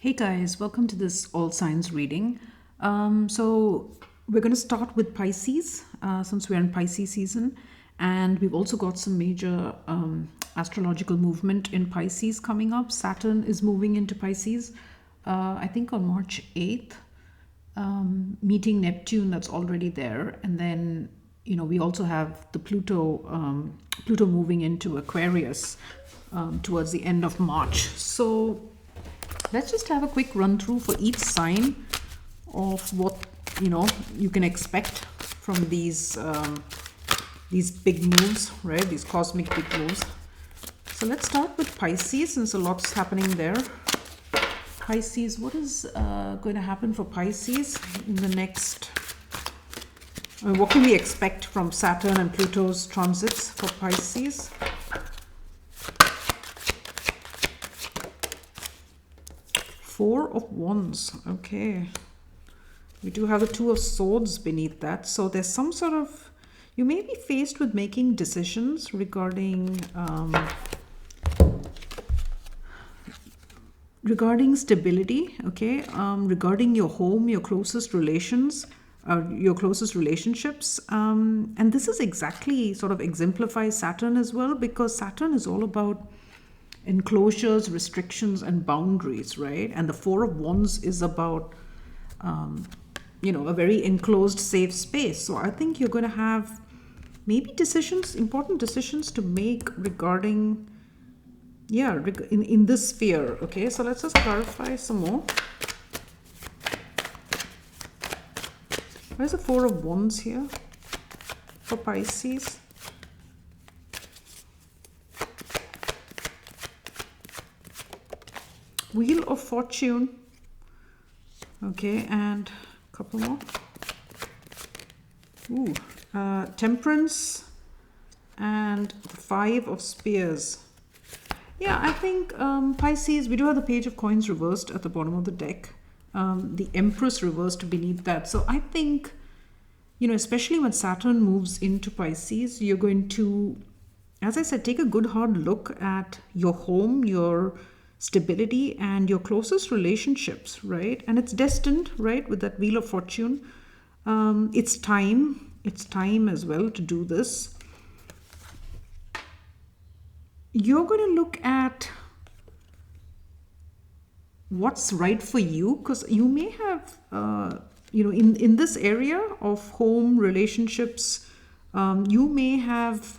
Hey guys, welcome to this all signs reading. So we're going to start with Pisces since we're in Pisces season, and we've also got some major astrological movement in Pisces coming up. Saturn is moving into Pisces, I think on March 8th, meeting Neptune that's already there, and then we also have the Pluto moving into Aquarius towards the end of March. So let's just have a quick run through for each sign of what you can expect from these big moves, right? These cosmic big moves. So let's start with Pisces since a lot's happening there. Pisces, what is going to happen for Pisces in the next? What can we expect from Saturn and Pluto's transits for Pisces? Four of Wands. Okay. We do have the Two of Swords beneath that. So there's some sort of, you may be faced with making decisions regarding stability, okay, regarding your home, your closest relations, your closest relationships. And this is exactly sort of exemplifies Saturn as well, because Saturn is all about enclosures, restrictions, and boundaries, right? And the Four of Wands is about, a very enclosed, safe space. So I think you're going to have maybe decisions, important decisions to make regarding, in this sphere. Okay, so let's just clarify some more. Where's the Four of Wands here for Pisces? Wheel of Fortune. Okay, and a couple more. Ooh, Temperance and Five of Spears. Yeah, I think Pisces, we do have the Page of Coins reversed at the bottom of the deck. The Empress reversed beneath that. So I think, especially when Saturn moves into Pisces, you're going to, as I said, take a good hard look at your home, your stability, and your closest relationships, right? And it's destined, right, with that Wheel of Fortune. It's time as well to do this. You're going to look at what's right for you, because you may have, in this area of home relationships, you may have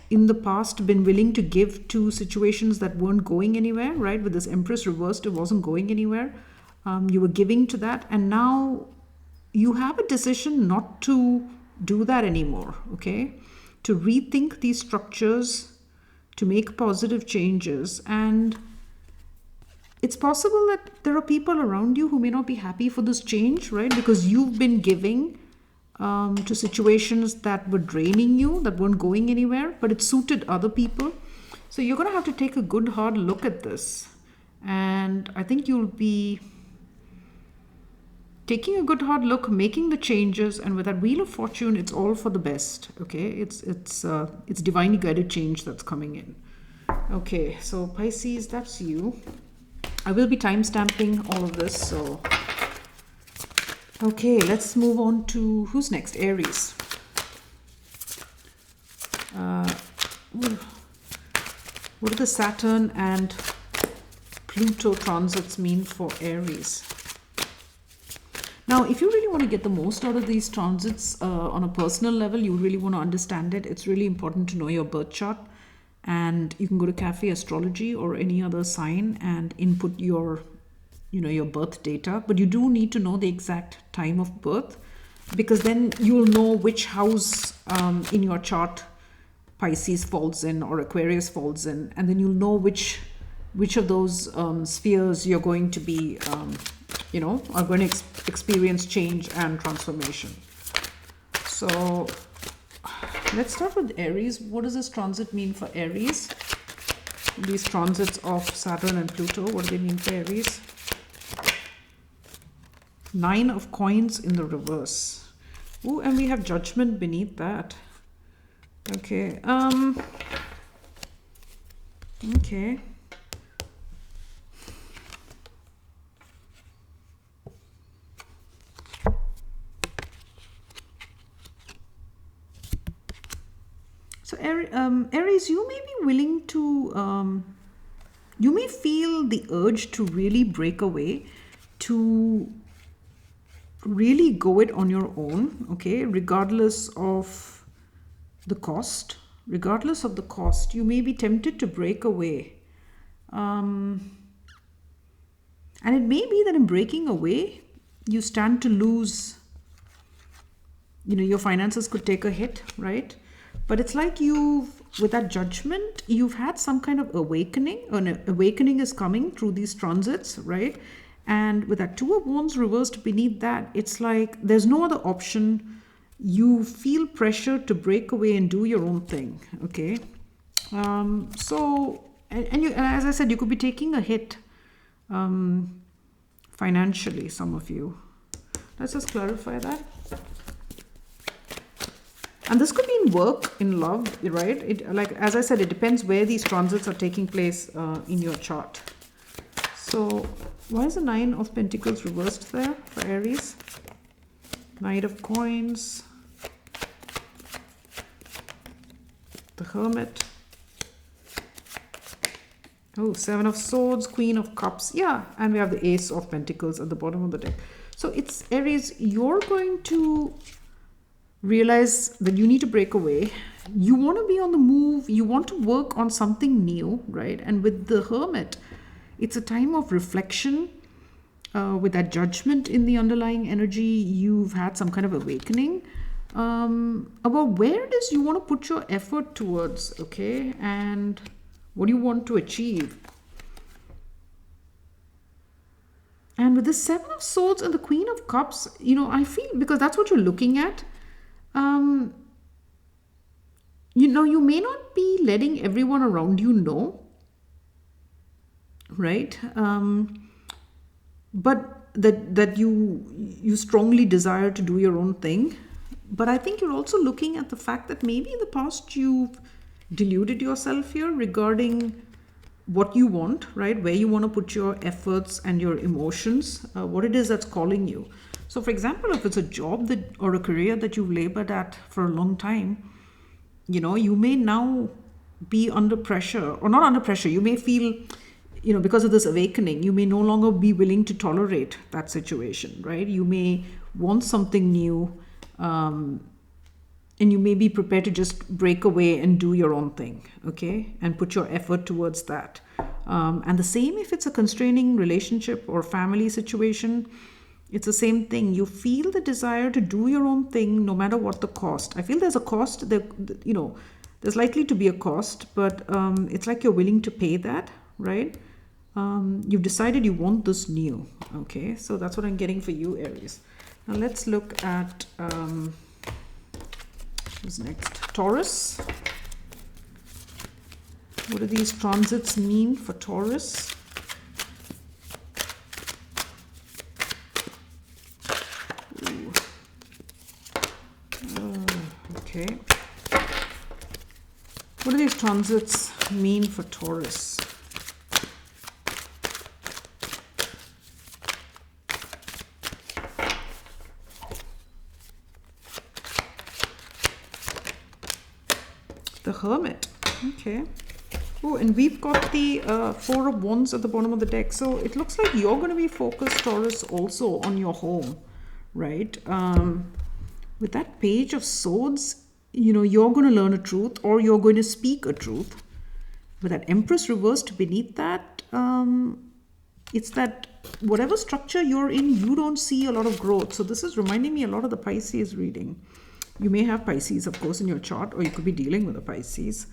in the past been willing to give to situations that weren't going anywhere, right? With this Empress reversed, it wasn't going anywhere. You were giving to that, and now you have a decision not to do that anymore, okay? To rethink these structures, to make positive changes. And it's possible that there are people around you who may not be happy for this change, right? Because you've been giving to situations that were draining you, that weren't going anywhere, but it suited other people. So you're going to have to take a good hard look at this. And I think you'll be taking a good hard look, making the changes, and with that Wheel of Fortune, it's all for the best, okay? It's divinely guided change that's coming in. Okay, so Pisces, that's you. I will be time stamping all of this, so okay, let's move on to who's next? Aries. What do the Saturn and Pluto transits mean for Aries? Now, if you really want to get the most out of these transits on a personal level, you really want to understand it, it's really important to know your birth chart. And you can go to Cafe Astrology or any other sign and input your birth data. But you do need to know the exact time of birth, because then you'll know which house in your chart Pisces falls in or Aquarius falls in. And then you'll know which of those spheres you're going to be, are going to experience change and transformation. So let's start with Aries. What does this transit mean for Aries? These transits of Saturn and Pluto, what do they mean for Aries? Nine of Coins in the reverse. Ooh, and we have Judgment beneath that. Okay. Okay. So Aries, you may be willing to, you may feel the urge to really break away, to really go it on your own, okay, regardless of the cost. Regardless of the cost, you may be tempted to break away. And it may be that in breaking away, you stand to lose, your finances could take a hit, right? But it's like with that judgment, you've had some kind of awakening, or an awakening is coming through these transits, right? And with that Two of Wands reversed beneath that, it's like there's no other option. You feel pressure to break away and do your own thing, okay? So, and as I said, you could be taking a hit financially, some of you. Let's just clarify that. And this could be in work, in love, right? Like, as I said, it depends where these transits are taking place in your chart. So, why is the Nine of Pentacles reversed there for Aries? Knight of Coins. The Hermit. Oh, Seven of Swords, Queen of Cups. Yeah, and we have the Ace of Pentacles at the bottom of the deck. So, it's Aries, you're going to realize that you need to break away. You want to be on the move. You want to work on something new, right? And with the Hermit, it's a time of reflection. With that judgment in the underlying energy, you've had some kind of awakening about where it is you want to put your effort towards, okay? And what do you want to achieve? And with the Seven of Swords and the Queen of Cups, I feel, because that's what you're looking at, you may not be letting everyone around you know, right? But that you strongly desire to do your own thing. But I think you're also looking at the fact that maybe in the past you've deluded yourself here regarding what you want, right? Where you want to put your efforts and your emotions, what it is that's calling you. So, for example, if it's a job or a career that you've labored at for a long time, you may now be under pressure, or not under pressure. You may feel, because of this awakening, you may no longer be willing to tolerate that situation, right? You may want something new, and you may be prepared to just break away and do your own thing, okay? And put your effort towards that. And the same if it's a constraining relationship or family situation. It's the same thing. You feel the desire to do your own thing no matter what the cost. I feel there's a cost, there's likely to be a cost, but it's like you're willing to pay that, right? You've decided you want this new, okay? So that's what I'm getting for you, Aries. Now let's look at, who's next? Taurus. What do these transits mean for Taurus? Okay. What do these transits mean for Taurus? The Hermit. Okay. Oh, and we've got the Four of Wands at the bottom of the deck. So it looks like you're going to be focused, Taurus, also on your home, right? With that Page of Swords, you're going to learn a truth, or you're going to speak a truth. With that Empress reversed beneath that, it's that whatever structure you're in, you don't see a lot of growth. So this is reminding me a lot of the Pisces reading. You may have Pisces, of course, in your chart, or you could be dealing with a Pisces.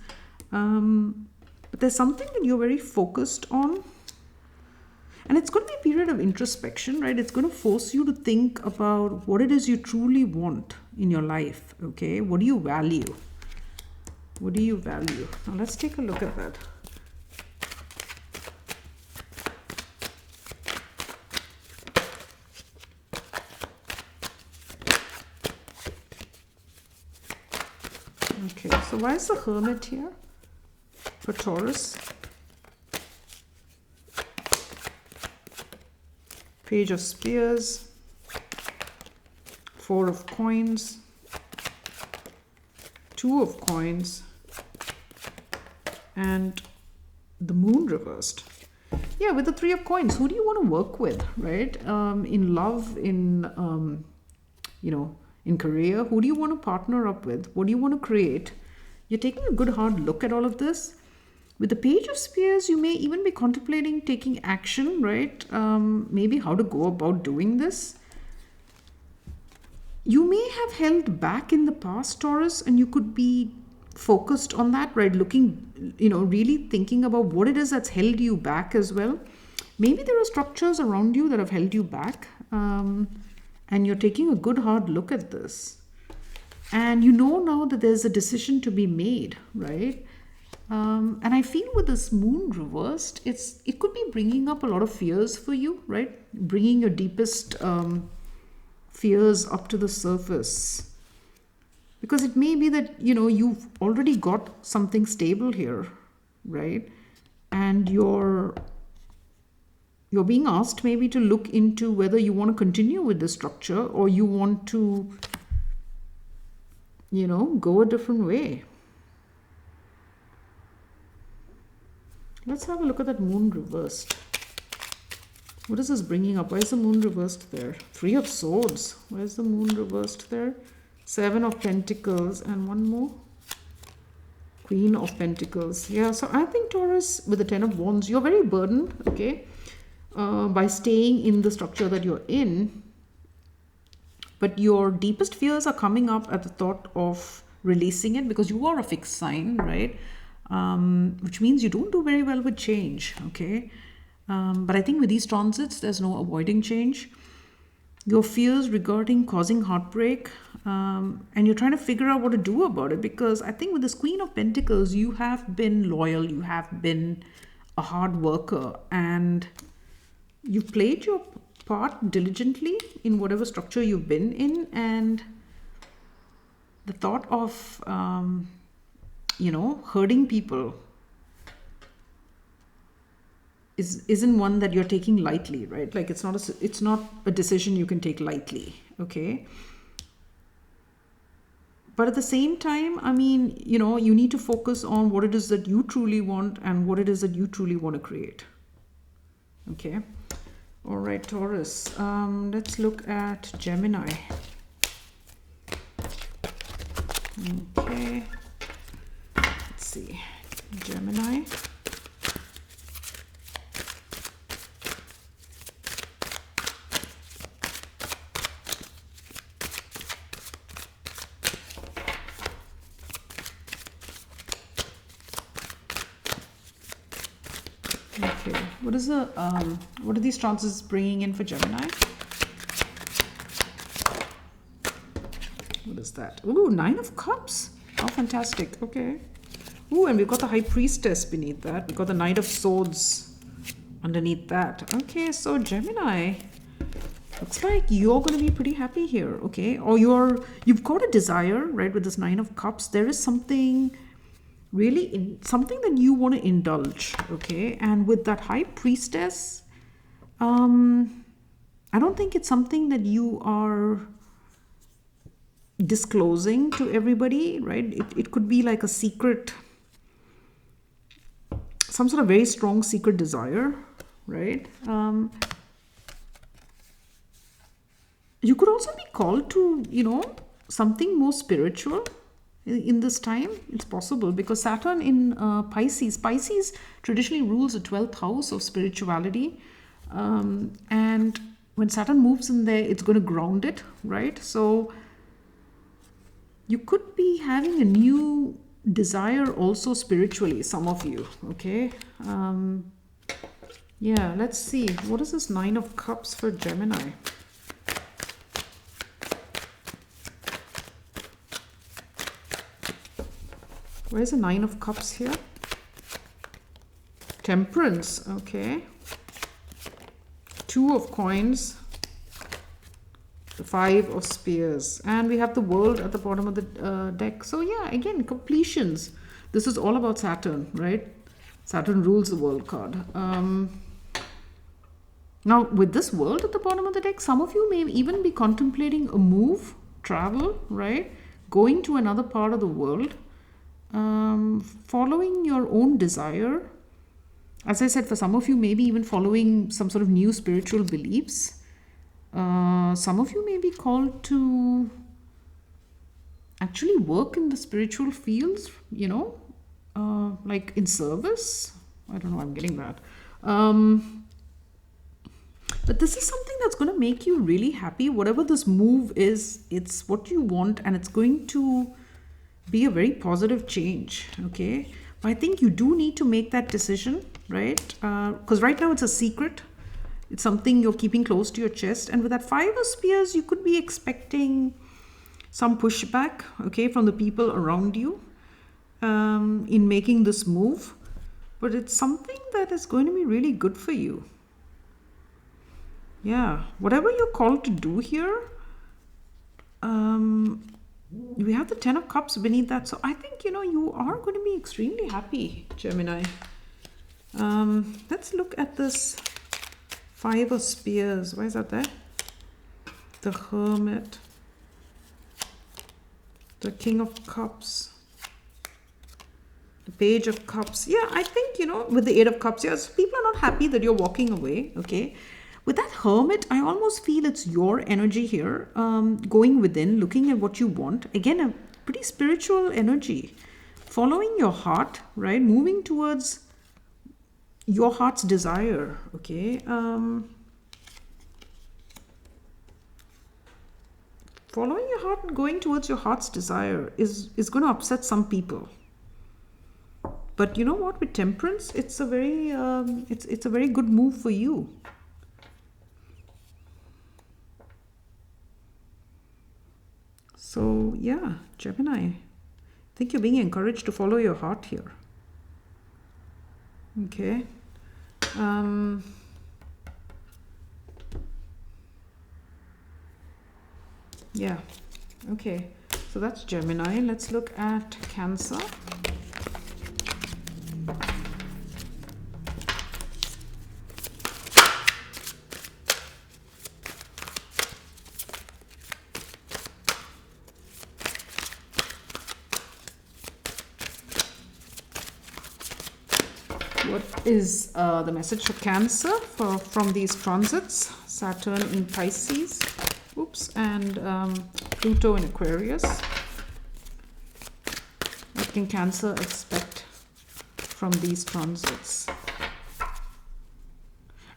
But there's something that you're very focused on. And it's going to be a period of introspection, right? It's going to force you to think about what it is you truly want in your life, okay? What do you value? What do you value? Now let's take a look at that. Okay, so why is the Hermit here for Taurus? Page of Spears, Four of Coins, Two of Coins, and the moon reversed. Yeah, with the Three of Coins, who do you want to work with, right? In love, in, in career, who do you want to partner up with? What do you want to create? You're taking a good hard look at all of this. With the Page of Spears, you may even be contemplating taking action, right? Maybe how to go about doing this. You may have held back in the past, Taurus, and you could be focused on that, right? Looking, really thinking about what it is that's held you back as well. Maybe there are structures around you that have held you back, and you're taking a good hard look at this. And you know now that there's a decision to be made, right? And I feel with this moon reversed, it could be bringing up a lot of fears for you, right? Bringing your deepest fears up to the surface. Because it may be that, you've already got something stable here, right? And you're being asked maybe to look into whether you want to continue with the structure or you want to, go a different way. Let's have a look at that moon reversed. What is this bringing up? Why is the moon reversed there? Three of Swords. Why is the moon reversed there? Seven of Pentacles and one more. Queen of Pentacles. Yeah, so I think Taurus with the Ten of Wands, you're very burdened, okay, by staying in the structure that you're in. But your deepest fears are coming up at the thought of releasing it because you are a fixed sign, right? Which means you don't do very well with change, okay? But I think with these transits, there's no avoiding change. Your fears regarding causing heartbreak, and you're trying to figure out what to do about it, because I think with this Queen of Pentacles, you have been loyal, you have been a hard worker, and you've played your part diligently in whatever structure you've been in, and the thought of hurting people isn't one that you're taking lightly, right? Like it's not a decision you can take lightly, okay? But at the same time, I mean, you need to focus on what it is that you truly want and what it is that you truly want to create. Okay. All right, Taurus. Let's look at Gemini. Okay. Let's see. Gemini. Okay, what are these transits bringing in for Gemini? What is that? Ooh, Nine of Cups. Oh, fantastic. Okay. Ooh, and we've got the High Priestess beneath that. We've got the Knight of Swords underneath that. Okay, so Gemini, looks like you're going to be pretty happy here, okay? Or you've got a desire, right, with this Nine of Cups. There is something really something that you want to indulge, okay? And with that High Priestess, I don't think it's something that you are disclosing to everybody, right? It could be like a secret, some sort of very strong secret desire, right? You could also be called to, something more spiritual in this time. It's possible because Saturn in Pisces traditionally rules the 12th house of spirituality, and when Saturn moves in there, it's going to ground it, right? So you could be having a new desire also spiritually, some of you, okay? Yeah, let's see. What is this Nine of Cups for Gemini? Where's the Nine of Cups here? Temperance, okay. Two of Coins. The Five of Spears. And we have the World at the bottom of the deck. So yeah, again, completions. This is all about Saturn, right? Saturn rules the World card. Now, with this World at the bottom of the deck, some of you may even be contemplating a move, travel, right? Going to another part of the world. following your own desire. As I said, for some of you, maybe even following some sort of new spiritual beliefs. Some of you may be called to actually work in the spiritual fields, you know, like in service. I don't know, I'm getting that. But this is something that's going to make you really happy. Whatever this move is, it's what you want, and it's going to be a very positive change, okay? But I think you do need to make that decision, right? Because right now it's a secret. It's something you're keeping close to your chest. And with that Five of Spears, you could be expecting some pushback, okay, from the people around you in making this move. But it's something that is going to be really good for you. Yeah, whatever you're called to do here, we have the Ten of Cups beneath that. So I think, you know, you are going to be extremely happy, Gemini. Let's look at this Five of Spears. Why is that there? The Hermit. The King of Cups. The Page of Cups. Yeah, I think, you know, with the Eight of Cups, yes, people are not happy that you're walking away, okay? With that Hermit, I almost feel it's your energy here, going within, looking at what you want. Again, a pretty spiritual energy. Following your heart, right? Moving towards your heart's desire, okay? Following your heart and going towards your heart's desire is going to upset some people. But you know what? With Temperance, it's a very it's a very good move for you. So yeah, Gemini, I think you're being encouraged to follow your heart here. Okay. Yeah. Okay. So that's Gemini. Let's look at Cancer. What is the message for Cancer from these transits? Saturn in Pisces, oops, and Pluto in Aquarius. What can Cancer expect from these transits?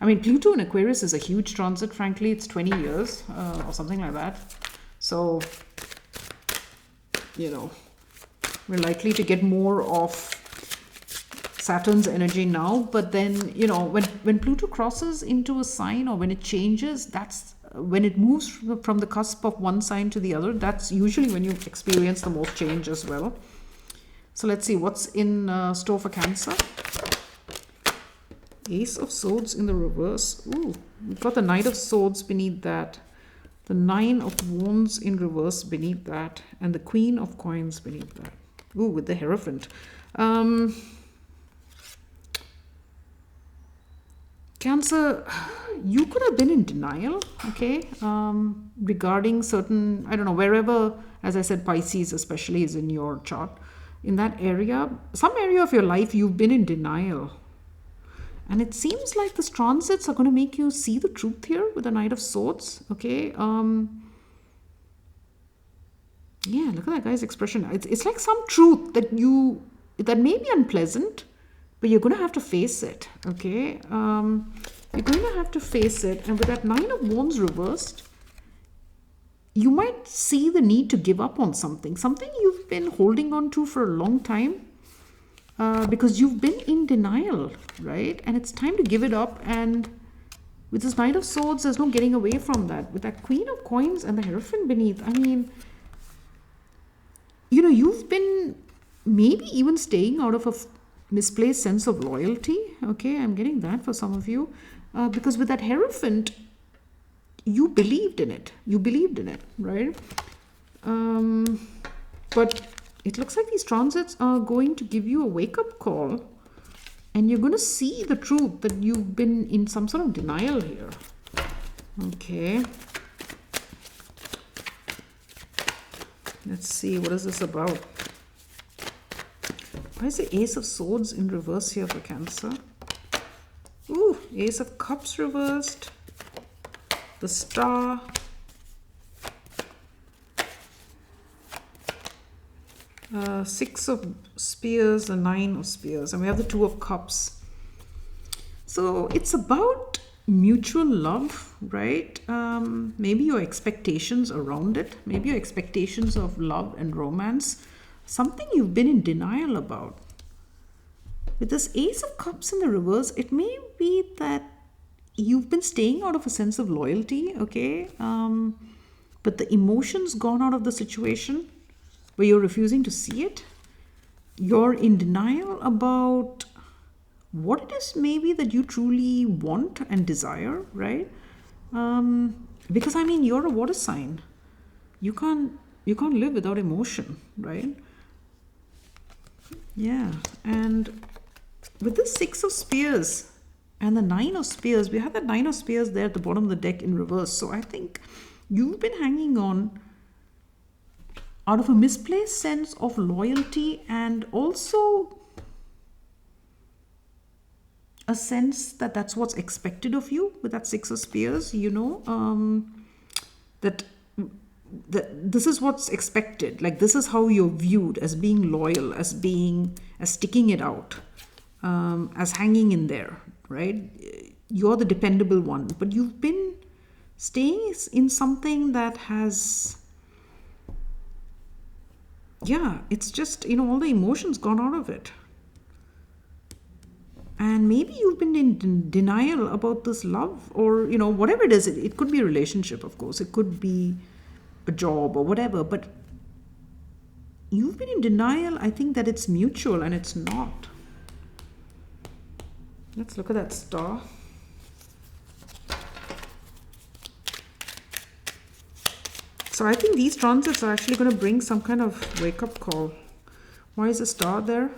I mean, Pluto in Aquarius is a huge transit, frankly. It's 20 years or something like that. So, you know, we're likely to get more of Saturn's energy now, but then, you know, when Pluto crosses into a sign, or when it changes, that's when it moves from the cusp of one sign to the other. That's usually when you experience the most change as well. So let's see what's in store for Cancer. Ace of Swords in the reverse. Ooh, we've got the Knight of Swords beneath that, the Nine of Wands in reverse beneath that, and the Queen of Coins beneath that. Ooh, with the Hierophant. Cancer, you could have been in denial, okay, regarding certain, I don't know, wherever, as I said, Pisces especially is in your chart. In that area, some area of your life, you've been in denial. And it seems like the transits are going to make you see the truth here with the Knight of Swords, okay. Yeah, look at that guy's expression. It's like some truth that may be unpleasant, but you're going to have to face it, okay? You're going to have to face it. And with that Nine of Wands reversed, you might see the need to give up on something you've been holding on to for a long time, because you've been in denial, right? And it's time to give it up. And with this Knight of Swords, there's no getting away from that. With that Queen of Coins and the Hierophant beneath, I mean, you know, you've been maybe even staying out of a misplaced sense of loyalty, okay? I'm getting that for some of you, because with that Hierophant, you believed in it, right? But it looks like these transits are going to give you a wake-up call, and you're going to see the truth that you've been in some sort of denial here, okay? Let's see, what is this about? Why is the Ace of Swords in reverse here for Cancer? Ooh, Ace of Cups reversed. The Star. Six of Spears, the Nine of Spears. And we have the Two of Cups. So it's about mutual love, right? Maybe your expectations around it. Maybe your expectations of love and romance. Something you've been in denial about. With this Ace of Cups in the reverse, it may be that you've been staying out of a sense of loyalty, okay? But the emotion's gone out of the situation where you're refusing to see it. You're in denial about what it is maybe that you truly want and desire, right? Because I mean, you're a water sign. You can't live without emotion, right? Yeah, and with the Six of Spears and the Nine of Spears, we have the Nine of Spears there at the bottom of the deck in reverse. So I think you've been hanging on out of a misplaced sense of loyalty and also a sense that that's what's expected of you with that Six of Spears, you know, that this is what's expected. Like, this is how you're viewed, as being loyal, as sticking it out, as hanging in there, right? You're the dependable one, but you've been staying in something that has, yeah, it's just, you know, all the emotions gone out of it. And maybe you've been in denial about this love, or, you know, whatever it is. It could be a relationship, of course. It could be a job or whatever. But you've been in denial, I think, that it's mutual, and it's not. Let's look at that Star. So I think these transits are actually going to bring some kind of wake-up call. Why is the Star there?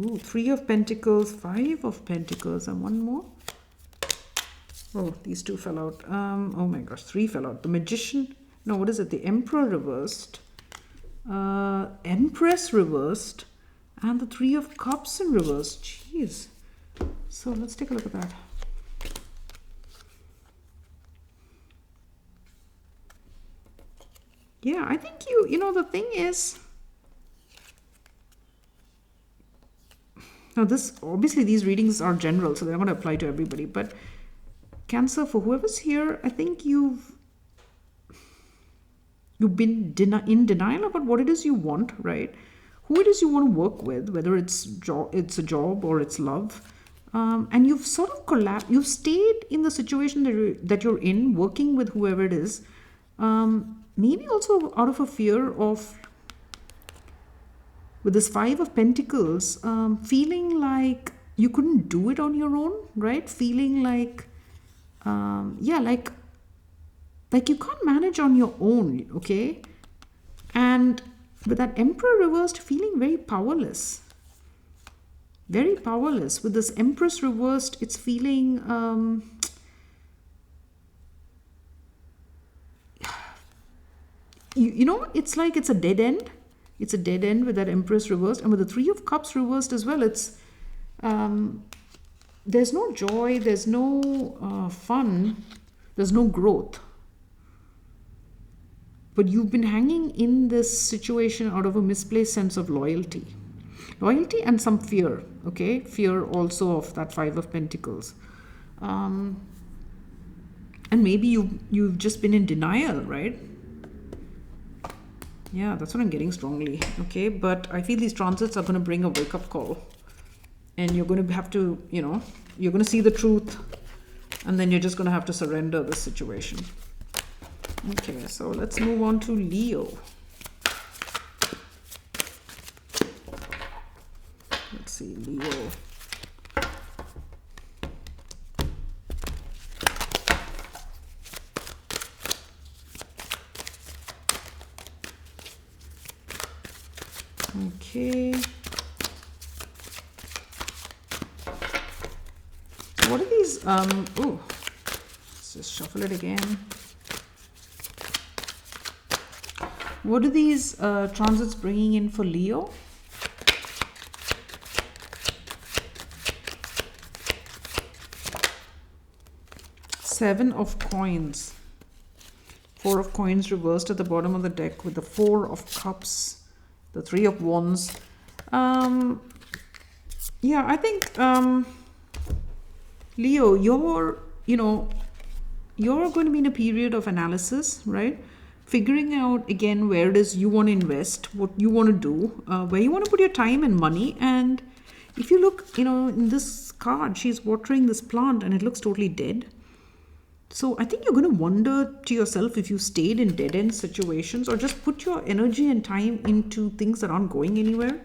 Ooh, Three of Pentacles, Five of Pentacles, and one more. Oh, these two fell out. Oh my gosh, three fell out. The Magician. No, what is it? The Emperor reversed. Empress reversed. And the Three of Cups in reverse. Jeez. So let's take a look at that. Yeah, I think you know, the thing is, now this, obviously these readings are general, so they're not going to apply to everybody, but Cancer, for whoever's here, I think you've been in denial about what it is you want, right? Who it is you want to work with, whether it's a job or it's love. And you've sort of you've stayed in the situation that you're in, working with whoever it is. Maybe also out of a fear of, with this Five of Pentacles, feeling like you couldn't do it on your own, right? Feeling like, yeah, like you can't manage on your own, okay? And with that Emperor reversed, feeling very powerless. Very powerless. With this Empress reversed, it's feeling, you know, it's like it's a dead end. It's a dead end with that Empress reversed. And with the Three of Cups reversed as well, it's, there's no joy, there's no fun, there's no growth. But you've been hanging in this situation out of a misplaced sense of loyalty. Loyalty and some fear, okay? Fear also of that Five of Pentacles. And maybe you've just been in denial, right? Yeah, that's what I'm getting strongly, okay? But I feel these transits are going to bring a wake-up call. And you're going to have to, you know, you're going to see the truth. And then you're just going to have to surrender this situation. Okay, so let's move on to Leo. Let's see, Leo. Okay. So what are these? Oh, let's just shuffle it again. What are these transits bringing in for Leo? Seven of Coins. Four of Coins reversed at the bottom of the deck with the Four of Cups, the Three of Wands. Yeah, I think Leo, you're going to be in a period of analysis, right? Figuring out again where it is you want to invest, what you want to do, where you want to put your time and money. And if you look, in this card, she's watering this plant and it looks totally dead. So I think you're going to wonder to yourself if you stayed in dead-end situations or just put your energy and time into things that aren't going anywhere.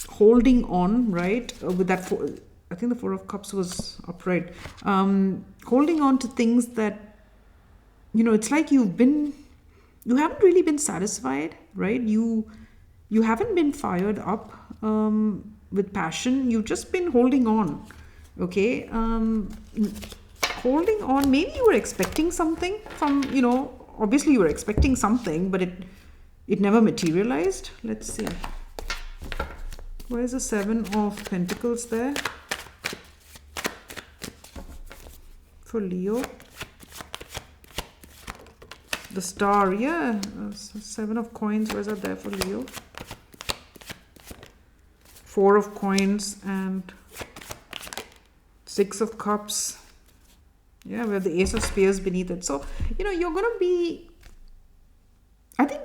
Holding on, right? With that, I think the Four of Cups was upright. Holding on to things that, it's like you haven't really been satisfied, right? You haven't been fired up with passion. You've just been holding on. Okay, holding on. Maybe you were expecting something from, obviously you were expecting something, but it never materialized. Let's see. Why is the Seven of Pentacles there for Leo? The Star, yeah. Seven of Coins, where's that there for Leo? Four of Coins and Six of Cups. Yeah, we have the Ace of Spears beneath it. So, you're going to be, I think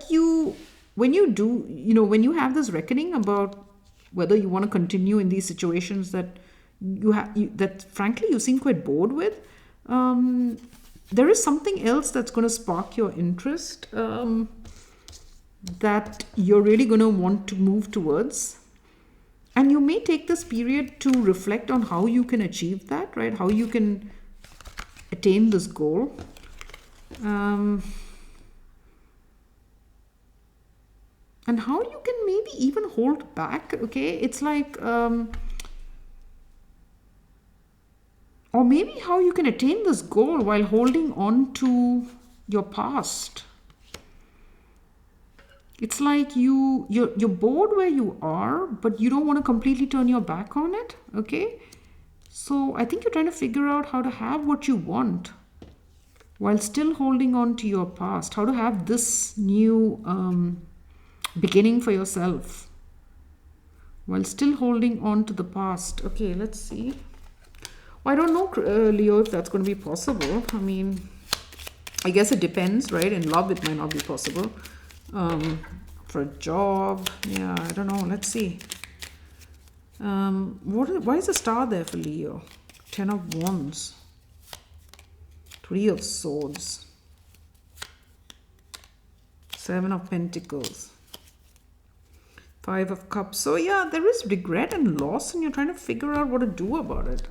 when you have this reckoning about whether you want to continue in these situations that that frankly you seem quite bored with, there is something else that's going to spark your interest, that you're really going to want to move towards. And you may take this period to reflect on how you can achieve that, right? How you can attain this goal. And how you can maybe even hold back, okay? It's like, or maybe how you can attain this goal while holding on to your past. It's like you're bored where you are, but you don't want to completely turn your back on it, okay? So I think you're trying to figure out how to have what you want while still holding on to your past. How to have this new beginning for yourself while still holding on to the past. Okay, let's see. Well, I don't know, Leo, if that's going to be possible. I mean, I guess it depends, right? In love, it might not be possible. For a job, yeah, I don't know. Let's see. Why is the Star there for Leo? Ten of Wands. Three of Swords. Seven of Pentacles. Five of Cups. So yeah, there is regret and loss and you're trying to figure out what to do about it.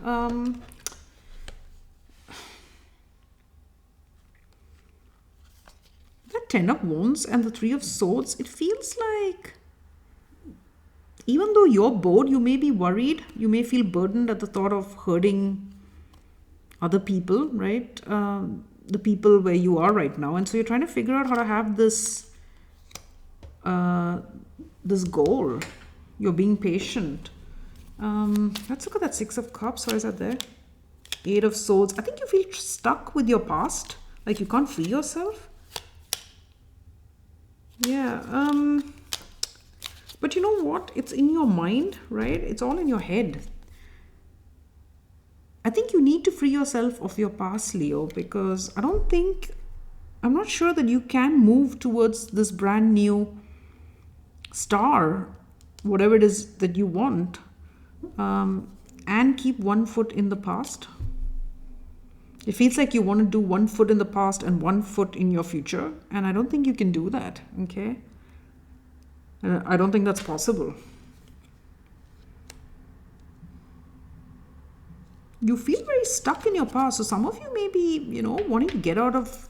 The Ten of Wands and the Three of Swords, it feels like even though you're bored, you may be worried, you may feel burdened at the thought of hurting other people, right? The people where you are right now. And so you're trying to figure out how to have this this goal. You're being patient. Let's look at that Six of Cups. Why is that there? Eight of Swords. I think you feel stuck with your past, like you can't free yourself. Yeah. But you know what? It's in your mind, right? It's all in your head. I think you need to free yourself of your past, Leo, because I'm not sure that you can move towards this brand new star, whatever it is that you want, and keep one foot in the past. It feels like you want to do one foot in the past and one foot in your future, and I don't think you can do that, okay? I don't think that's possible. You feel very stuck in your past. So some of you may be, wanting to get out of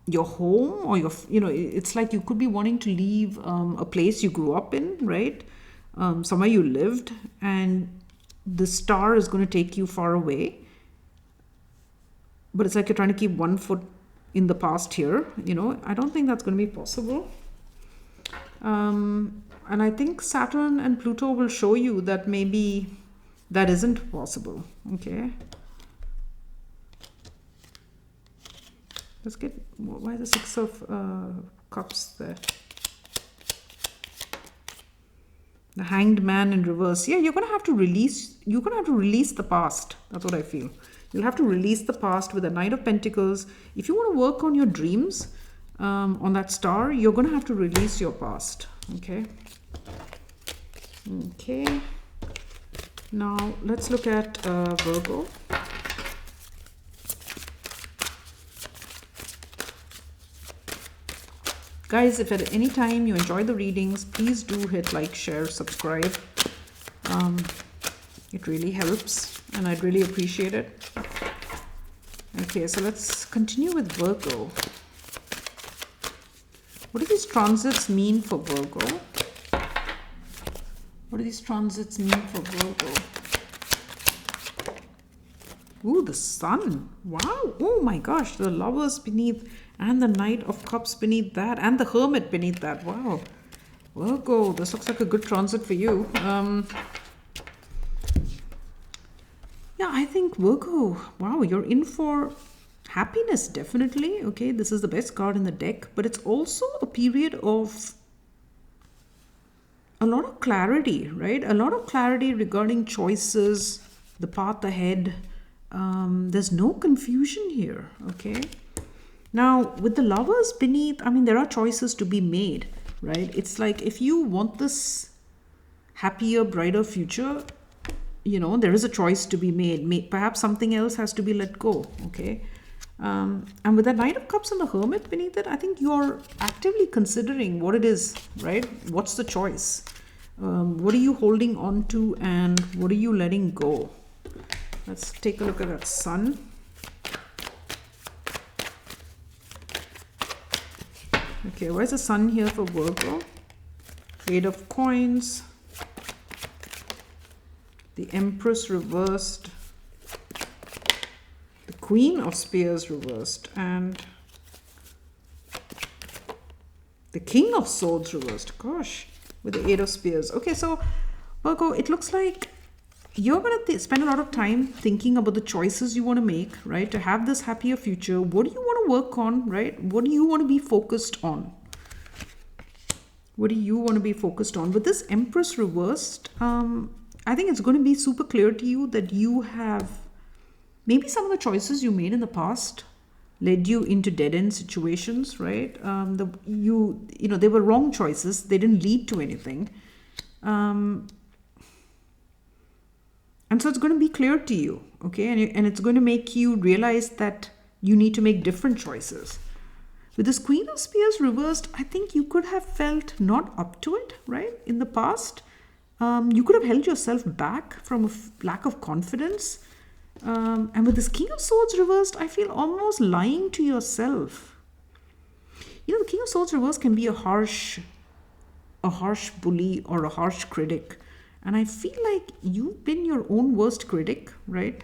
your home or it's like you could be wanting to leave a place you grew up in, right? Somewhere you lived, and the star is going to take you far away. But it's like you're trying to keep one foot in the past here, I don't think that's going to be possible. And I think Saturn and Pluto will show you that maybe That isn't possible. Okay. Let's get, why the Six of Cups there? The Hanged Man in reverse. Yeah, you're going to have to release the past. That's what I feel. You'll have to release the past with the Knight of Pentacles. If you want to work on your dreams, on that star, you're going to have to release your past. Okay. Okay. Now, let's look at Virgo. Guys, if at any time you enjoy the readings, please do hit like, share, subscribe. It really helps and I'd really appreciate it. Okay, so let's continue with Virgo. What do these transits mean for Virgo? What do these transits mean for Virgo? Ooh, the Sun. Wow. Oh my gosh, the Lovers beneath and the Knight of Cups beneath that and the Hermit beneath that. Wow. Virgo, this looks like a good transit for you. Yeah, I think Virgo, wow, you're in for happiness, definitely. Okay, this is the best card in the deck, but it's also a period of a lot of clarity, right? A lot of clarity regarding choices, the path ahead. There's no confusion here, okay? Now, with the Lovers beneath, I mean, there are choices to be made, right? It's like if you want this happier, brighter future, you know, there is a choice to be made. Perhaps something else has to be let go, okay? And with the Knight of Cups and the Hermit beneath it, I think you're actively considering what it is, right? What's the choice? What are you holding on to and what are you letting go? Let's take a look at that Sun. Okay, where's the Sun here for Virgo? Eight of Coins. The Empress reversed. The Queen of Spears reversed. And the King of Swords reversed. Gosh, with the Eight of Spears. Okay, so Virgo, it looks like you're going to spend a lot of time thinking about the choices you want to make, right? To have this happier future. What do you want to work on, right? What do you want to be focused on? What do you want to be focused on? With this Empress reversed, I think it's going to be super clear to you that you have maybe some of the choices you made in the past led you into dead-end situations, right? You know, they were wrong choices. They didn't lead to anything. And so it's going to be clear to you, okay? And it's going to make you realize that you need to make different choices. With this Queen of Spears reversed, I think you could have felt not up to it, right? In the past, you could have held yourself back from a lack of confidence. And with this King of Swords reversed, I feel almost lying to yourself. You know, the King of Swords reversed can be a harsh bully or a harsh critic. And I feel like you've been your own worst critic, right?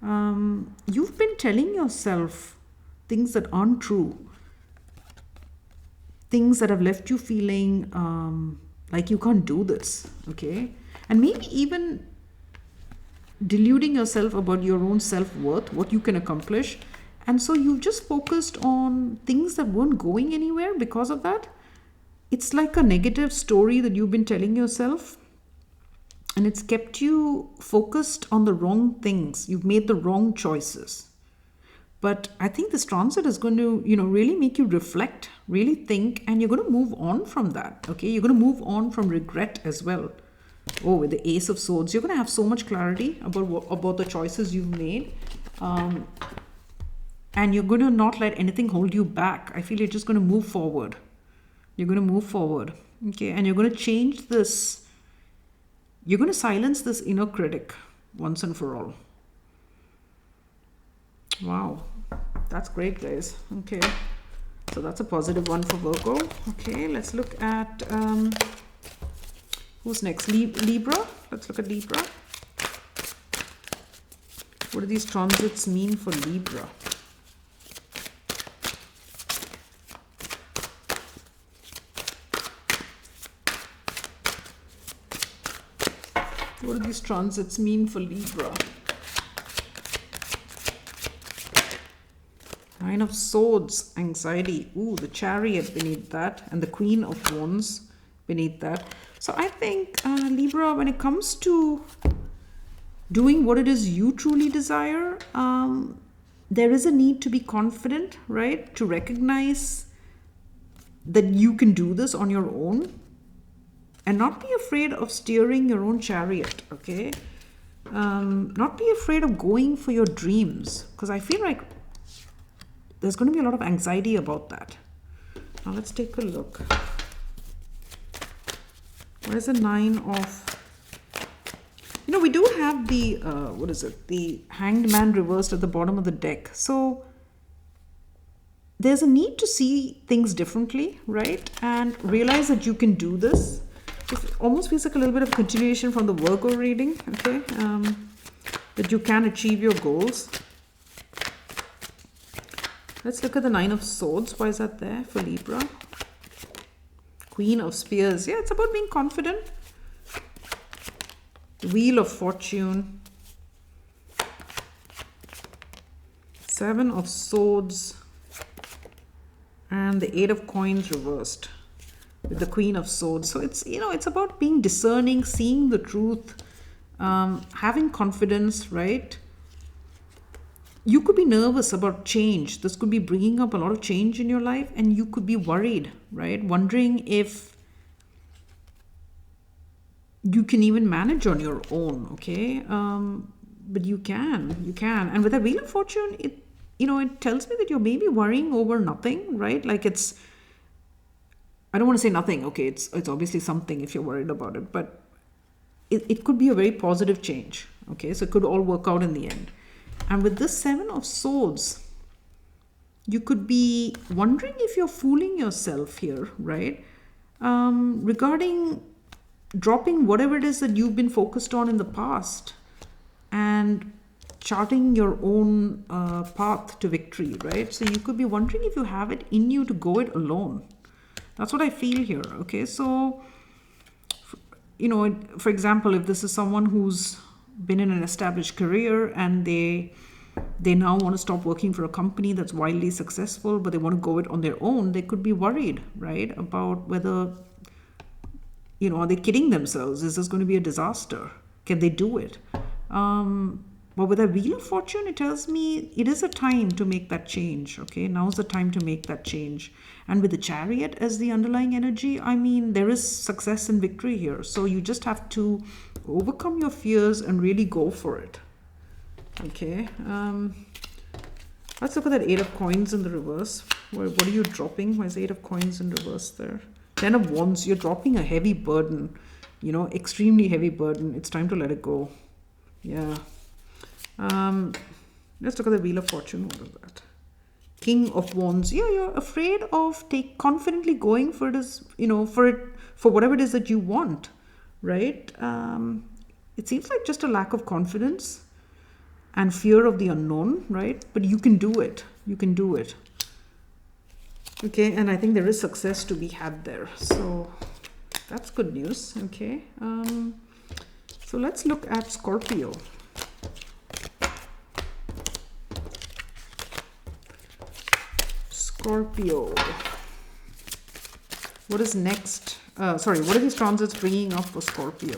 You've been telling yourself things that aren't true. Things that have left you feeling like you can't do this, okay? And maybe even deluding yourself about your own self-worth, what you can accomplish. And so you've just focused on things that weren't going anywhere because of that. It's like a negative story that you've been telling yourself. And it's kept you focused on the wrong things. You've made the wrong choices. But I think this transit is going to, you know, really make you reflect, really think, and you're going to move on from that, okay? You're going to move on from regret as well. Oh, with the Ace of Swords, you're going to have so much clarity about the choices you've made. And you're going to not let anything hold you back. I feel you're just going to move forward. You're going to move forward, okay? And you're going to change this. You're going to silence this inner critic once and for all. Wow, that's great, guys. Okay, so that's a positive one for Virgo. Okay, let's look at who's next? Libra. Let's look at Libra. What do these transits mean for Libra? What What do these transits mean for Libra? Nine of Swords, anxiety. Ooh, the Chariot beneath that, and the Queen of Wands beneath that. So I think, Libra, when it comes to doing what it is you truly desire, there is a need to be confident, right? To recognize that you can do this on your own and not be afraid of steering your own chariot, okay? Not be afraid of going for your dreams, because I feel like there's going to be a lot of anxiety about that. Now let's take a look. Where's the Nine of... You know, we do have the, what is it? The Hanged Man reversed at the bottom of the deck. So there's a need to see things differently, right? And realize that you can do this. It almost feels like a little bit of continuation from the Virgo reading, okay? That you can achieve your goals. Let's look at the Nine of Swords. Why is that there for Libra? Queen of Spears. Yeah, it's about being confident. Wheel of Fortune. Seven of Swords. And the Eight of Coins reversed with the Queen of Swords. So it's, you know, it's about being discerning, seeing the truth, having confidence, right? You could be nervous about change. This could be bringing up a lot of change in your life, and you could be worried, right? Wondering if you can even manage on your own, okay? But you can. And with the Wheel of Fortune, it tells me that you're maybe worrying over nothing, right? Like it's, I don't want to say nothing, okay? It's obviously something if you're worried about it, but it could be a very positive change, okay? So it could all work out in the end. And with this Seven of Swords, you could be wondering if you're fooling yourself here, right? Regarding dropping whatever it is that you've been focused on in the past and charting your own path to victory, right? So you could be wondering if you have it in you to go it alone. That's what I feel here, okay? So, you know, for example, if this is someone who's been in an established career and they now want to stop working for a company that's wildly successful, but they want to go it on their own, they could be worried, right? About whether, you know, are they kidding themselves? Is this going to be a disaster? Can they do it? But with a Wheel of Fortune, it tells me it is a time to make that change, okay? Now's the time to make that change. And with the Chariot as the underlying energy, I mean, there is success and victory here. So you just have to overcome your fears and really go for it, okay? Let's look at that Eight of Coins in the reverse. What are you dropping? Why is the Eight of Coins in reverse there? Ten of Wands, you're dropping a heavy burden, you know, extremely heavy burden. It's time to let it go. Yeah. Let's look at the Wheel of Fortune. What is that? King of Wands. Yeah, you're afraid of confidently going for it, as, you know, for whatever it is that you want, right? It seems like just a lack of confidence and fear of the unknown, right? But you can do it. You can do it. Okay, and I think there is success to be had there. So that's good news, okay? So let's look at Scorpio. Scorpio. What is next? What are these transits bringing up for Scorpio?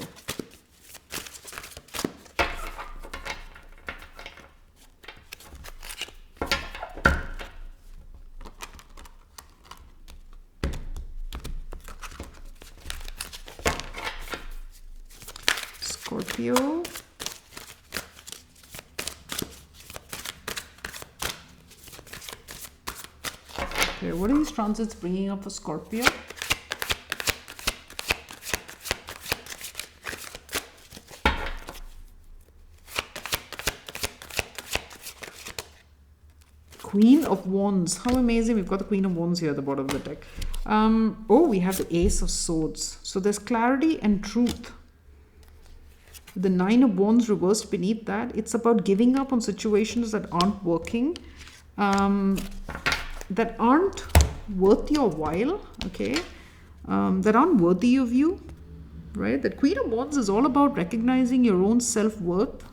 Scorpio. Okay, what are these transits bringing up for Scorpio? Queen of Wands. How amazing. We've got the Queen of Wands here at the bottom of the deck. We have the Ace of Swords. So there's clarity and truth. The Nine of Wands reversed beneath that. It's about giving up on situations that aren't working, that aren't worth your while, okay? That aren't worthy of you. right? That Queen of Wands is all about recognizing your own self-worth.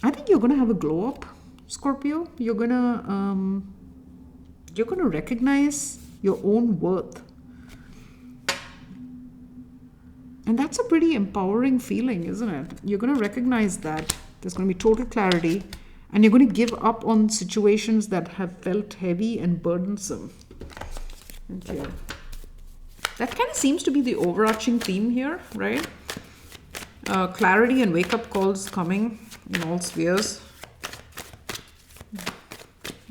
I think you're going to have a glow up, Scorpio. You're going to recognize your own worth. And that's a pretty empowering feeling, isn't it? You're going to recognize that. There's going to be total clarity. And you're going to give up on situations that have felt heavy and burdensome. Okay. That kind of seems to be the overarching theme here, right? Clarity and wake-up calls coming in all spheres.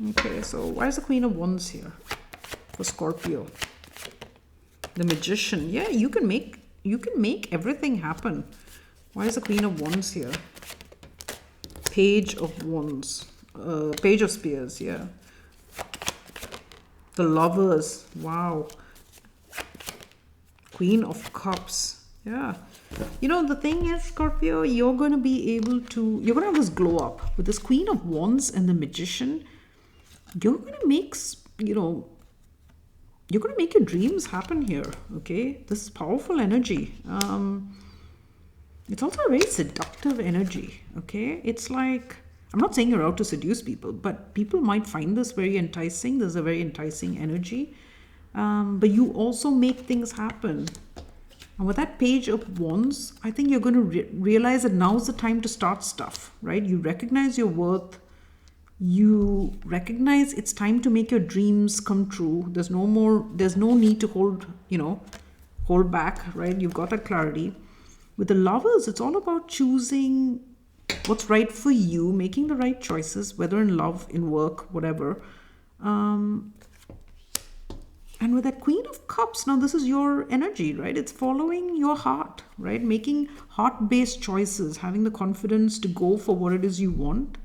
Okay, so why is the Queen of Wands here for Scorpio? The Magician. Yeah, you can make everything happen. Why is the Queen of Wands here? Page of Wands. Page of Spears, yeah. The Lovers. Wow. Queen of Cups. Yeah. You know, the thing is, Scorpio, you're going to be able to... You're going to have this glow up. With this Queen of Wands and the Magician, you're going to make, you know... You're going to make your dreams happen here, okay? This is powerful energy. It's also a very seductive energy, okay? It's like, I'm not saying you're out to seduce people, but people might find this very enticing. There's a very enticing energy. But you also make things happen. And with that Page of Wands, I think you're going to realize that now's the time to start stuff, right? You recognize your worth. You recognize it's time to make your dreams come true. There's no need to hold back, right? You've got that clarity. With the Lovers, it's all about choosing what's right for you, making the right choices, whether in love, in work, whatever. And with that Queen of Cups, now this is your energy, right? It's following your heart, right? Making heart-based choices, having the confidence to go for what it is you want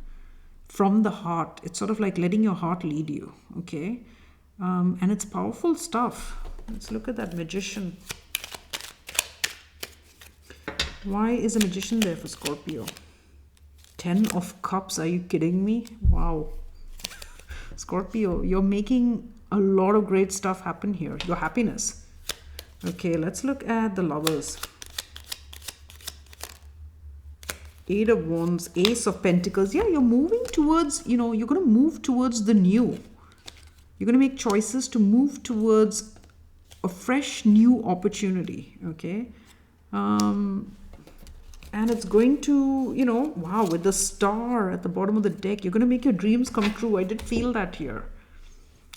from the heart. It's sort of like letting your heart lead you, okay? And it's powerful stuff. Let's look at that Magician. Why is a Magician there for Scorpio? 10 of Cups, are you kidding me? Wow. Scorpio, you're making a lot of great stuff happen here. Your happiness. Okay, let's look at the Lovers. 8 of Wands, Ace of Pentacles. Yeah, you're moving towards, you're going to move towards the new. You're going to make choices to move towards a fresh new opportunity, okay? And it's going to, wow, with the star at the bottom of the deck, you're going to make your dreams come true. I did feel that here.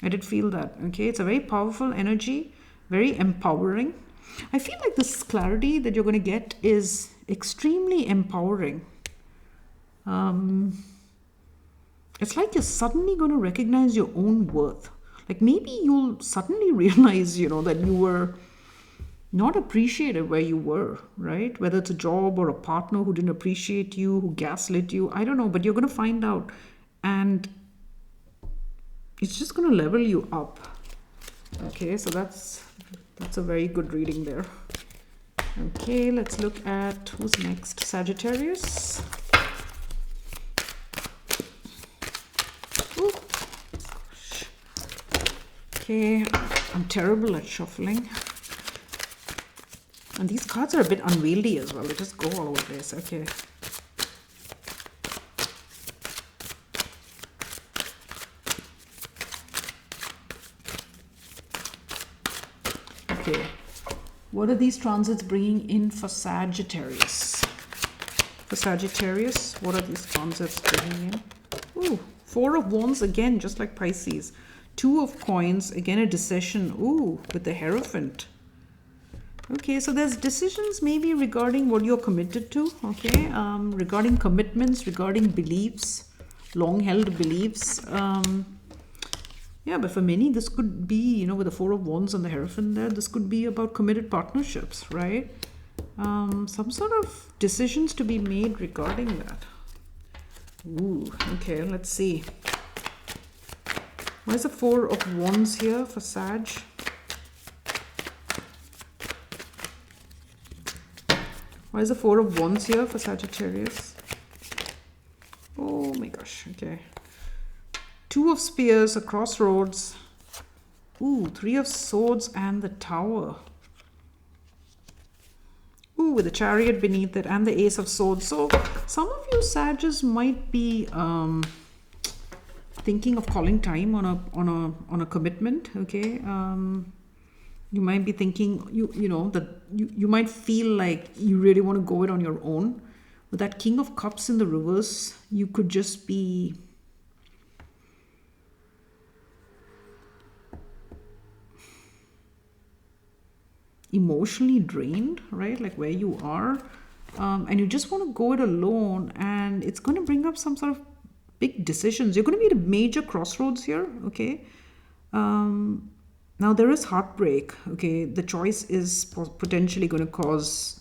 I did feel that, okay? It's a very powerful energy, very empowering. I feel like this clarity that you're going to get is extremely empowering. It's like you're suddenly going to recognize your own worth. Like maybe you'll suddenly realize, that you were not appreciated where you were, right? Whether it's a job or a partner who didn't appreciate you, who gaslit you, I don't know, but you're going to find out. And it's just going to level you up. Okay, so that's a very good reading there. Okay, let's look at who's next. Sagittarius. Ooh. Gosh. Okay, I'm terrible at shuffling. And these cards are a bit unwieldy as well. They just go all over the place. Okay. Okay. What are these transits bringing in for Sagittarius? For Sagittarius, what are these transits bringing in? Ooh, 4 of Wands again, just like Pisces. 2 of Coins, again a decision. Ooh, with the Hierophant. Okay, so there's decisions maybe regarding what you're committed to, okay? Regarding commitments, regarding beliefs, long-held beliefs. Yeah, but for many, this could be, with the 4 of Wands and the Hierophant there, this could be about committed partnerships, right? Some sort of decisions to be made regarding that. Ooh, okay, let's see. Why is the 4 of Wands here for Sag? Why is the 4 of Wands here for Sagittarius? Oh my gosh, okay. 2 of Spears, a crossroads. Ooh, 3 of Swords and the Tower. Ooh, with the Chariot beneath it and the Ace of Swords. So some of you Sagittarius might be thinking of calling time on a commitment. Okay. You might be thinking you know that you might feel like you really want to go it on your own. With that King of Cups in the reverse, you could just be emotionally drained, right? Like where you are, and you just want to go it alone, and it's going to bring up some sort of big decisions. You're going to be at a major crossroads here. Okay. Now there is heartbreak. Okay, the choice is potentially going to cause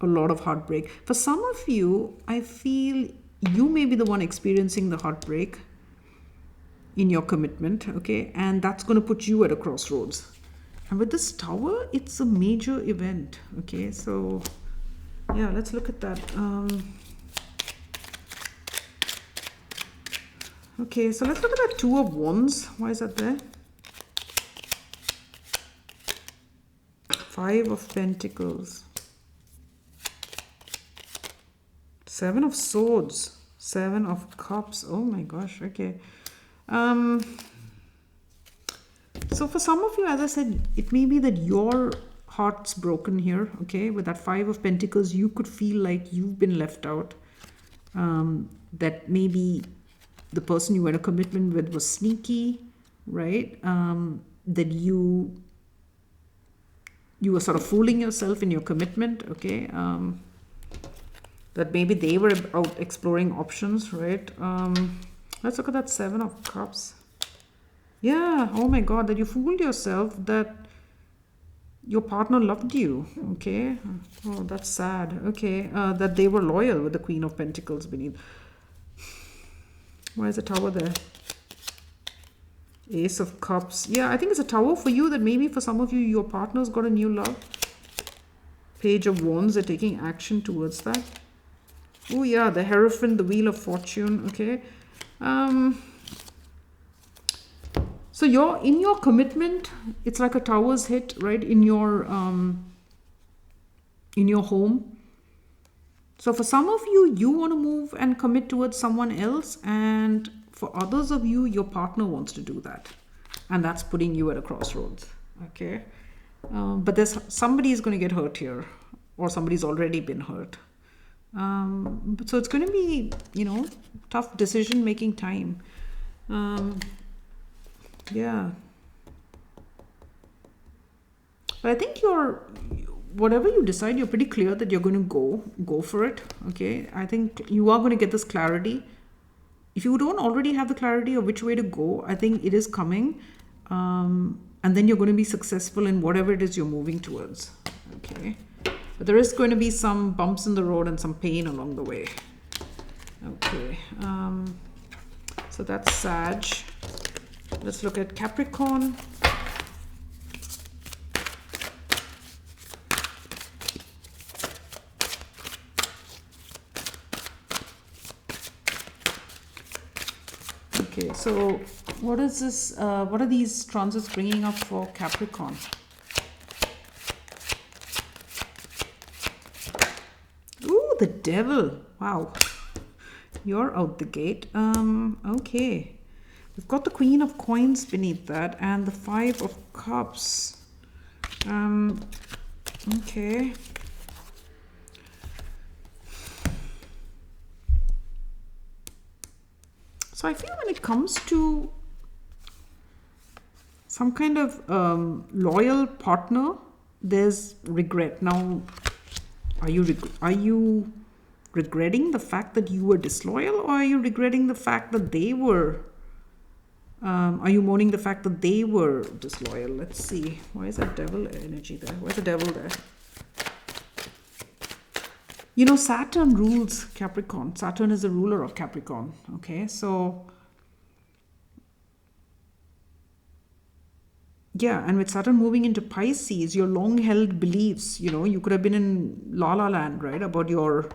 a lot of heartbreak. For some of you, I feel you may be the one experiencing the heartbreak in your commitment. Okay, and that's going to put you at a crossroads. And with this Tower, it's a major event. Okay, so yeah, let's look at that. Okay, so let's look at that Two of Wands. Why is that there? Five of Pentacles. Seven of Swords. Seven of Cups. Oh my gosh, okay. So for some of you, as I said, it may be that your heart's broken here, okay? With that Five of Pentacles, you could feel like you've been left out. That maybe the person you were in a commitment with was sneaky, right? That you were sort of fooling yourself in your commitment, okay? That maybe they were out exploring options, right? Let's look at that Seven of Cups. Yeah, oh my God, that you fooled yourself that your partner loved you, okay? Oh, that's sad, okay? That they were loyal with the Queen of Pentacles beneath. Why is the Tower there? Ace of Cups. Yeah, I think it's a Tower for you, that maybe for some of you, your partner's got a new love. Page of Wands, they're taking action towards that. Oh yeah, the Hierophant, the Wheel of Fortune, okay? So you're in your commitment, it's like a Tower's hit, right? In your home. So for some of you, you want to move and commit towards someone else, and for others of you, your partner wants to do that, and that's putting you at a crossroads. Okay, but there's somebody is going to get hurt here, or somebody's already been hurt. So it's going to be, you know, tough decision making time. Yeah, but I think whatever you decide, you're pretty clear that you're going to go for it. Okay, I think you are going to get this clarity. If you don't already have the clarity of which way to go, I think it is coming, and then you're going to be successful in whatever it is you're moving towards. Okay, but there is going to be some bumps in the road and some pain along the way. Okay, so that's Sag. Let's look at Capricorn. Okay, so what is this? What are these transits bringing up for Capricorn? Ooh, the Devil. Wow. You're out the gate. Okay. We've got the Queen of Coins beneath that and the Five of Cups. Okay. So I feel when it comes to some kind of loyal partner, there's regret. Now, are you regretting the fact that you were disloyal, or are you regretting the fact that they were? Are you mourning the fact that they were disloyal? Let's see. Why is that Devil energy there? Where's the Devil there? You know, Saturn rules Capricorn. Saturn is the ruler of Capricorn. Okay, so yeah, and with Saturn moving into Pisces, your long-held beliefs, you know, you could have been in La La Land, right, about your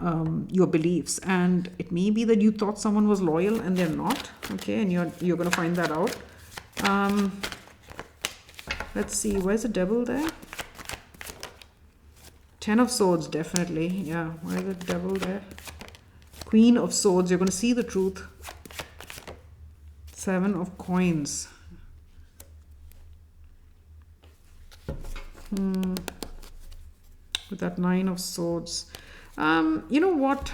beliefs, and it may be that you thought someone was loyal and they're not. Okay, and you're going to find that out. Let's see, where's the Devil there? Ten of Swords, definitely. Yeah, why is the Devil there? Queen of Swords, you're going to see the truth. Seven of Coins. With that Nine of Swords. You know what?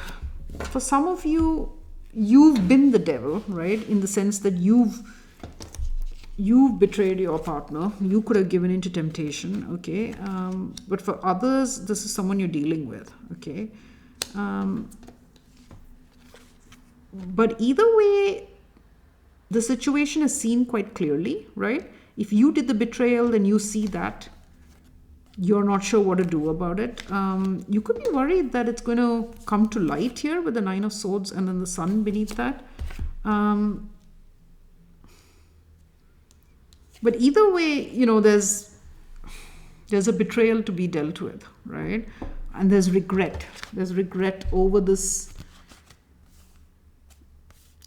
For some of you, you've been the devil, right? In the sense that you've betrayed your partner. You could have given into temptation, okay? But for others, this is someone you're dealing with, okay? But either way, the situation is seen quite clearly, right? If you did the betrayal, then you see that. You're not sure what to do about it. You could be worried that it's going to come to light here with the Nine of Swords and then the Sun beneath that. But either way, you know, there's a betrayal to be dealt with, right? And there's regret. There's regret over this,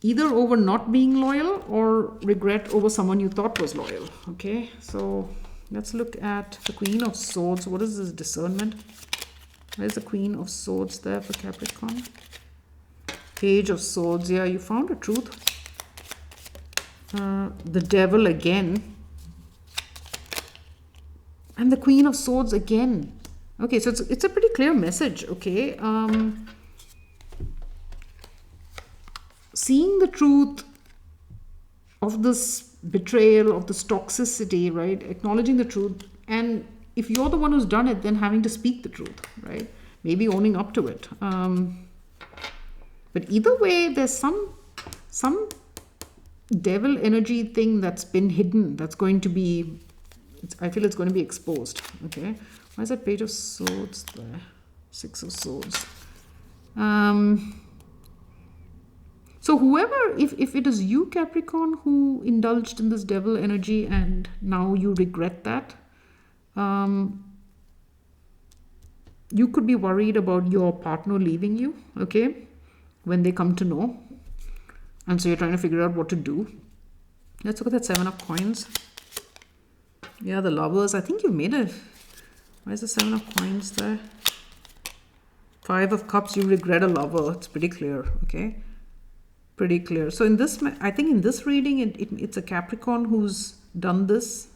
either over not being loyal or regret over someone you thought was loyal, okay? So let's look at the Queen of Swords. What is this discernment? Where's the Queen of Swords there for Capricorn? Page of Swords. Yeah, you found a truth. The Devil again. And the Queen of Swords again. Okay, so it's a pretty clear message, okay? Seeing the truth of this betrayal, of this toxicity, right? Acknowledging the truth. And if you're the one who's done it, then having to speak the truth, right? Maybe owning up to it. But either way, there's some devil energy thing that's been hidden. That's going to be, I feel it's going to be exposed, okay? Why is that Page of Swords there? Six of Swords. So whoever, if it is you, Capricorn, who indulged in this devil energy and now you regret that, you could be worried about your partner leaving you, okay, when they come to know. And so you're trying to figure out what to do. Let's look at that Seven of Coins. Yeah, the Lovers. I think you made it. Why is the Seven of Coins there? Five of Cups, you regret a lover. It's pretty clear, okay? Pretty clear. So in this, I think in this reading, it's a Capricorn who's done this,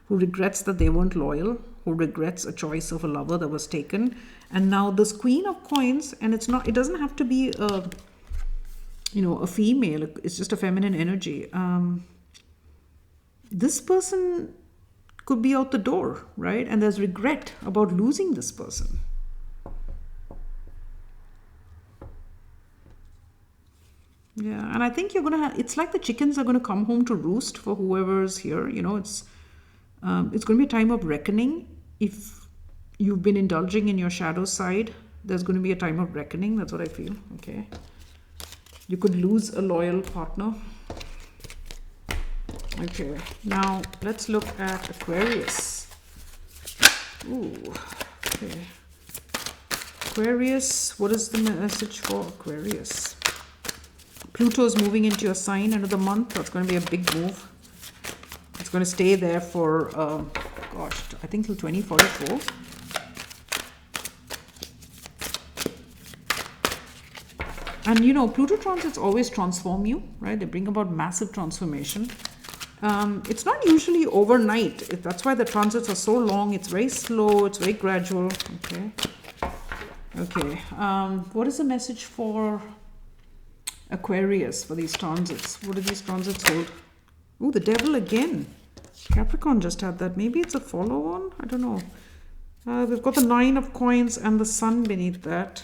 who regrets that they weren't loyal, who regrets a choice of a lover that was taken. And now this Queen of Coins, and it doesn't have to be a female, it's just a feminine energy. This person could be out the door, right? And there's regret about losing this person. Yeah, and I think you're gonna have, it's like the chickens are gonna come home to roost for whoever's here. You know, it's gonna be a time of reckoning. If you've been indulging in your shadow side, there's gonna be a time of reckoning. That's what I feel. Okay, you could lose a loyal partner. Okay, now let's look at Aquarius. Ooh, okay. Aquarius, what is the message for Aquarius? Pluto is moving into your sign end of the month. That's going to be a big move. It's going to stay there for, I think till 2044. And you know, Pluto transits always transform you, right? They bring about massive transformation. It's not usually overnight. That's why the transits are so long. It's very slow. It's very gradual. Okay. Okay. What is the message for Aquarius for these transits? What do these transits hold? Oh, the Devil again. Capricorn just had that. Maybe it's a follow-on. I don't know. We've got the Nine of Coins and the Sun beneath that.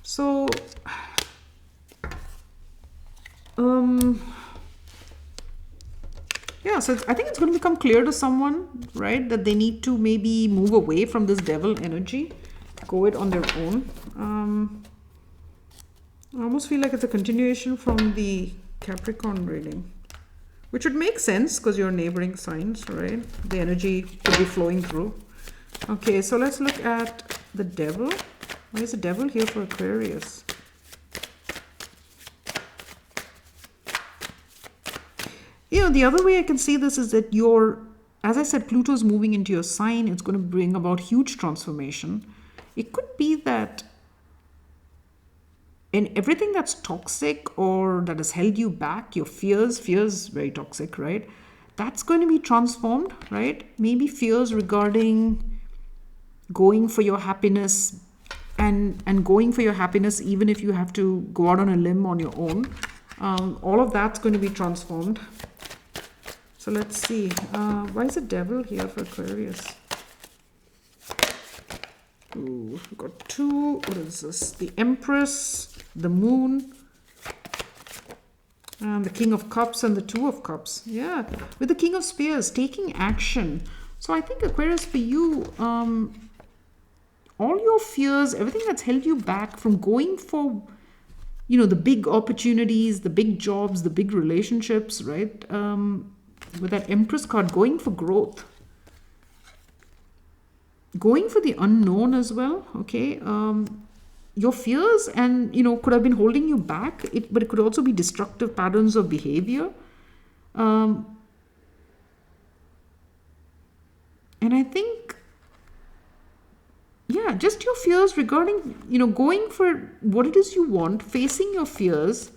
So, yeah, so I think it's going to become clear to someone, right, that they need to maybe move away from this devil energy, go it on their own. I almost feel like it's a continuation from the Capricorn reading, which would make sense because you're neighboring signs, right? The energy could be flowing through. Okay, so let's look at the Devil. Why is the Devil here for Aquarius? You know, the other way I can see this is that you're as I said, Pluto is moving into your sign. It's going to bring about huge transformation. It could be that in everything that's toxic or that has held you back, your fears very toxic, right? That's going to be transformed, right? Maybe fears regarding going for your happiness and going for your happiness, even if you have to go out on a limb on your own. All of that's going to be transformed. So let's see. Why is the devil here for Aquarius? Ooh, we've got two. What is this? The Empress, the Moon, and the King of Cups and the Two of Cups. Yeah, with the King of Spears, taking action. So I think Aquarius, for you, all your fears, everything that's held you back from going for, you know, the big opportunities, the big jobs, the big relationships, right? With that Empress card, going for growth. Going for the unknown as well, okay? Your fears and, you know, could have been holding you back, but it could also be destructive patterns of behavior. And I think, yeah, just your fears regarding, you know, going for what it is you want, facing your fears,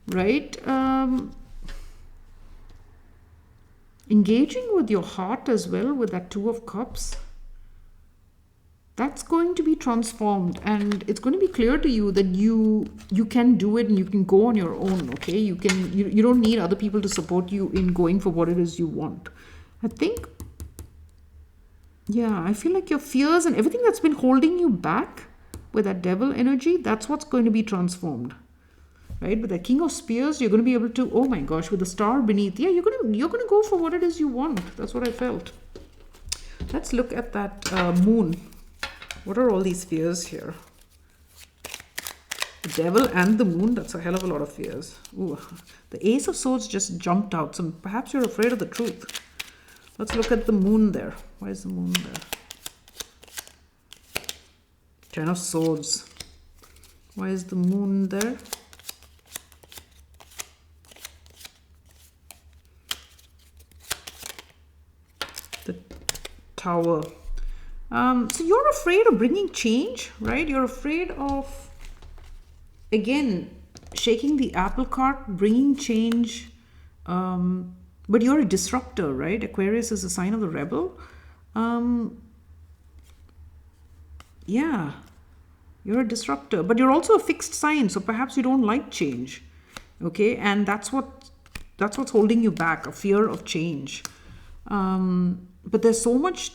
right? Engaging with your heart as well with that Two of Cups. That's going to be transformed, and it's going to be clear to you that you can do it and you can go on your own, okay? You don't need other people to support you in going for what it is you want. I think, yeah, I feel like your fears and everything that's been holding you back with that devil energy, that's what's going to be transformed, right? With the King of Spears, you're going to be able to, oh my gosh, with the star beneath, yeah, you're going to go for what it is you want. That's what I felt. Let's look at that Moon. What are all these fears here? The devil and the Moon, that's a hell of a lot of fears. Ooh, the Ace of Swords just jumped out. So perhaps you're afraid of the truth. Let's look at the Moon there. Why is the Moon there? Ten of Swords. Why is the Moon there? The Tower. So you're afraid of bringing change, right? You're afraid of, again, shaking the apple cart, bringing change. But you're a disruptor, right? Aquarius is a sign of the rebel. Yeah, you're a disruptor, but you're also a fixed sign. So perhaps you don't like change, okay? And that's what's holding you back, a fear of change. But there's so much,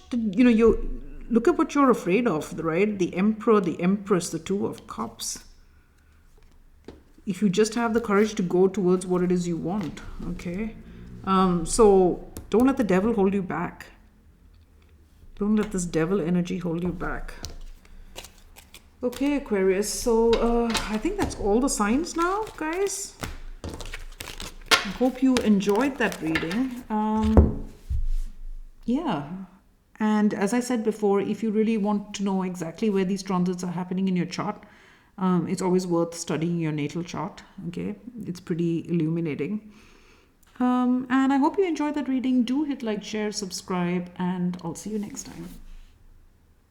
look at what you're afraid of, right? The Emperor, the Empress, the Two of Cups. If you just have the courage to go towards what it is you want, okay? So don't let the devil hold you back. Don't let this devil energy hold you back. Okay, Aquarius. So I think that's all the signs now, guys. I hope you enjoyed that reading. Yeah. And as I said before, if you really want to know exactly where these transits are happening in your chart, it's always worth studying your natal chart. Okay, it's pretty illuminating. And I hope you enjoyed that reading. Do hit like, share, subscribe, and I'll see you next time.